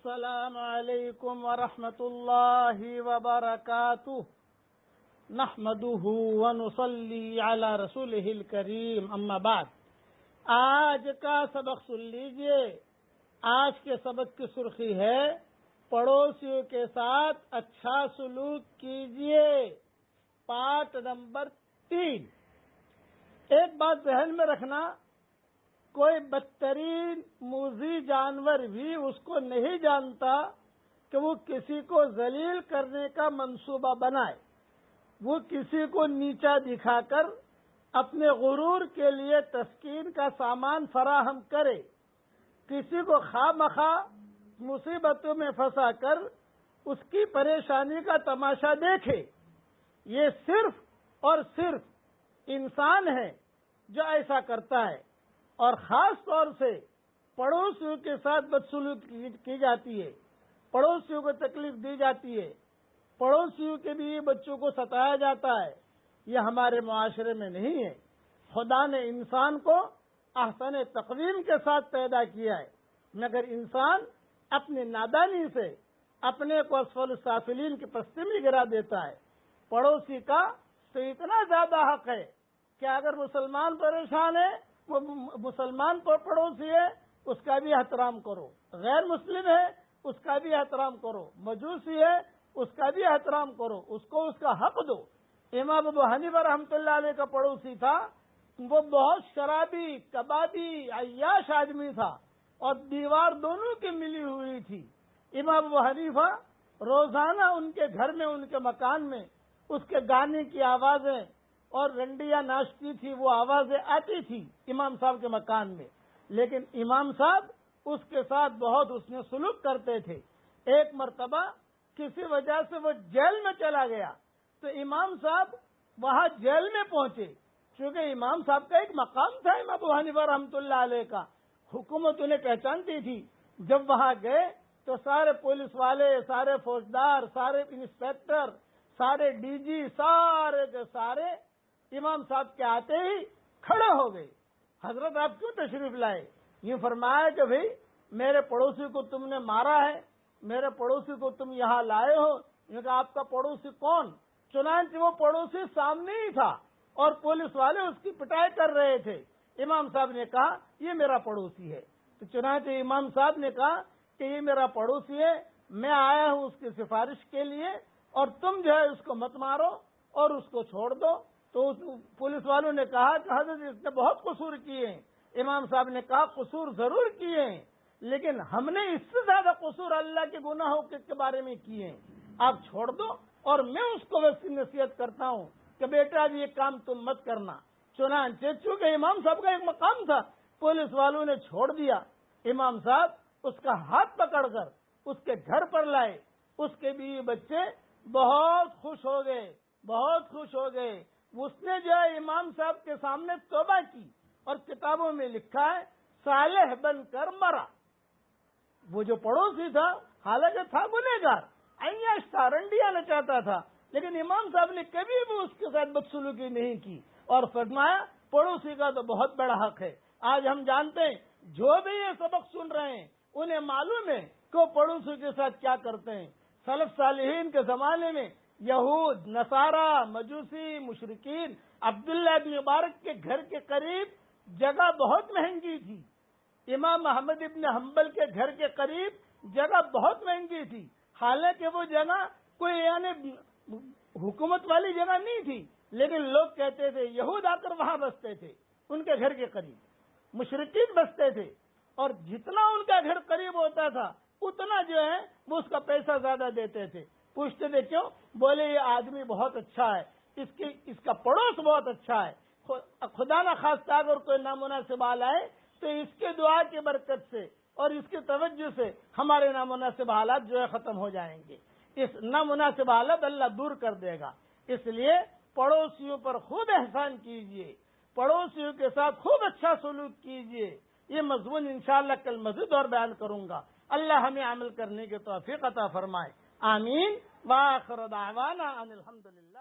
السلام علیکم ورحمۃ اللہ وبرکاتہ نحمده ونصلی علی رسولہ الکریم اما بعد۔ آج کا سبق سن لیجئے۔ آج کے سبق کی سرخی ہے پڑوسیوں کے ساتھ اچھا سلوک کیجئے، پارٹ نمبر 3۔ ایک بات ذہن میں رکھنا، کوئی بدترین موذی جانور بھی اس کو نہیں جانتا کہ وہ کسی کو ذلیل کرنے کا منصوبہ بنائے، وہ کسی کو نیچا دکھا کر اپنے غرور کے لیے تسکین کا سامان فراہم کرے، کسی کو خواہ مخواہ مصیبتوں میں پھنسا کر اس کی پریشانی کا تماشا دیکھے۔ یہ صرف اور صرف انسان ہے جو ایسا کرتا ہے، اور خاص طور سے پڑوسیوں کے ساتھ بدسلوکی کی جاتی ہے، پڑوسیوں کو تکلیف دی جاتی ہے، پڑوسیوں کے بھی بچوں کو ستایا جاتا ہے۔ یہ ہمارے معاشرے میں نہیں ہے۔ خدا نے انسان کو احسن تقویم کے ساتھ پیدا کیا ہے، مگر انسان اپنی نادانی سے اپنے کو اسفل السافلین کی پستی میں گرا دیتا ہے۔ پڑوسی کا تو اتنا زیادہ حق ہے کہ اگر مسلمان پریشان ہے، وہ مسلمان پڑوسی ہے، اس کا بھی احترام کرو، غیر مسلم ہے اس کا بھی احترام کرو، مجوسی ہے اس کا بھی احترام کرو، اس کو اس کا حق دو۔ امام ابو حنیفہ رحمۃ اللہ علیہ کا پڑوسی تھا، وہ بہت شرابی، کبابی، عیاش آدمی تھا، اور دیوار دونوں کی ملی ہوئی تھی۔ امام ابو حنیفہ روزانہ ان کے گھر میں، ان کے مکان میں اس کے گانے کی آوازیں اور رنڈیاں ناشتی تھی، وہ آوازیں آتی تھی امام صاحب کے مکان میں، لیکن امام صاحب اس کے ساتھ بہت حسن سلوک کرتے تھے۔ ایک مرتبہ کسی وجہ سے وہ جیل میں چلا گیا تو امام صاحب وہاں جیل میں پہنچے، چونکہ امام صاحب کا ایک مقام تھا امام ابو حنیفہ رحمۃ اللہ علیہ کا، حکومت انہیں پہچانتی تھی۔ جب وہاں گئے تو سارے پولیس والے، سارے فوجدار، سارے انسپیکٹر، سارے ڈی جی، سارے کے سارے امام صاحب کے آتے ہی کھڑے ہو گئے۔ حضرت آپ کیوں تشریف لائے؟ یوں فرمایا کہ بھئی میرے پڑوسی کو تم نے مارا ہے، میرے پڑوسی کو تم یہاں لائے ہو۔ یہ کہ آپ کا پڑوسی کون؟ چنانچہ وہ پڑوسی سامنے ہی تھا اور پولیس والے اس کی پٹائی کر رہے تھے۔ امام صاحب نے کہا یہ میرا پڑوسی ہے۔ تو چنانچہ امام صاحب نے کہا کہ یہ میرا پڑوسی ہے، میں آیا ہوں اس کی سفارش کے لیے، اور تم جو ہے اس کو مت مارو اور اس کو چھوڑ دو۔ تو پولیس والوں نے کہا کہ حضرت اس نے بہت قصور کیے ہیں۔ امام صاحب نے کہا قصور ضرور کیے ہیں، لیکن ہم نے اس سے زیادہ قصور اللہ کے گناہوں کے بارے میں کیے ہیں۔ آپ چھوڑ دو، اور میں اس کو ویسی نصیحت کرتا ہوں کہ بیٹا یہ کام تم مت کرنا۔ چنانچہ چونکہ امام صاحب کا ایک مقام تھا، پولیس والوں نے چھوڑ دیا۔ امام صاحب اس کا ہاتھ پکڑ کر اس کے گھر پر لائے۔ اس کے بیوی بچے بہت خوش ہو گئے، بہت خوش ہو گئے۔ اس نے جو ہے امام صاحب کے سامنے توبہ کی، اور کتابوں میں لکھا ہے صالح بن کر مرا۔ وہ جو پڑوسی تھا حالانکہ تھا گنہگار، عیاش تھا، رنڈیاں نچاتا تھا، لیکن امام صاحب نے کبھی بھی اس کے ساتھ بدسلوکی نہیں کی، اور فرمایا پڑوسی کا تو بہت بڑا حق ہے۔ آج ہم جانتے ہیں جو بھی یہ سبق سن رہے ہیں انہیں معلوم ہے کہ وہ پڑوسی کے ساتھ کیا کرتے ہیں۔ سلف صالحین کے زمانے میں یہود، نصارہ، مجوسی، مشرکین، عبداللہ بن مبارک کے گھر کے قریب جگہ بہت مہنگی تھی، امام احمد ابن حنبل کے گھر کے قریب جگہ بہت مہنگی تھی، حالانکہ وہ جگہ کوئی یعنی حکومت والی جگہ نہیں تھی، لیکن لوگ کہتے تھے یہود آ کر وہاں بستے تھے، ان کے گھر کے قریب مشرکین بستے تھے، اور جتنا ان کا گھر قریب ہوتا تھا اتنا جو ہے وہ اس کا پیسہ زیادہ دیتے تھے۔ پوچھتے تھے کیوں؟ بولے یہ آدمی بہت اچھا ہے، اس کا پڑوس بہت اچھا ہے، خدا نہ خواستہ اگر کوئی نامناسب حال آئے تو اس کے دعا کی برکت سے اور اس کی توجہ سے ہمارے نامناسب حالات جو ہے ختم ہو جائیں گے، اس نامناسب حالت اللہ دور کر دے گا۔ اس لیے پڑوسیوں پر خوب احسان کیجئے، پڑوسیوں کے ساتھ خوب اچھا سلوک کیجئے۔ یہ مضمون انشاءاللہ کل مزید اور بیان کروں گا۔ اللہ ہمیں عمل کرنے کی توفیق عطا فرمائے، آمین۔ وآخر دعوانا ان الحمدللہ۔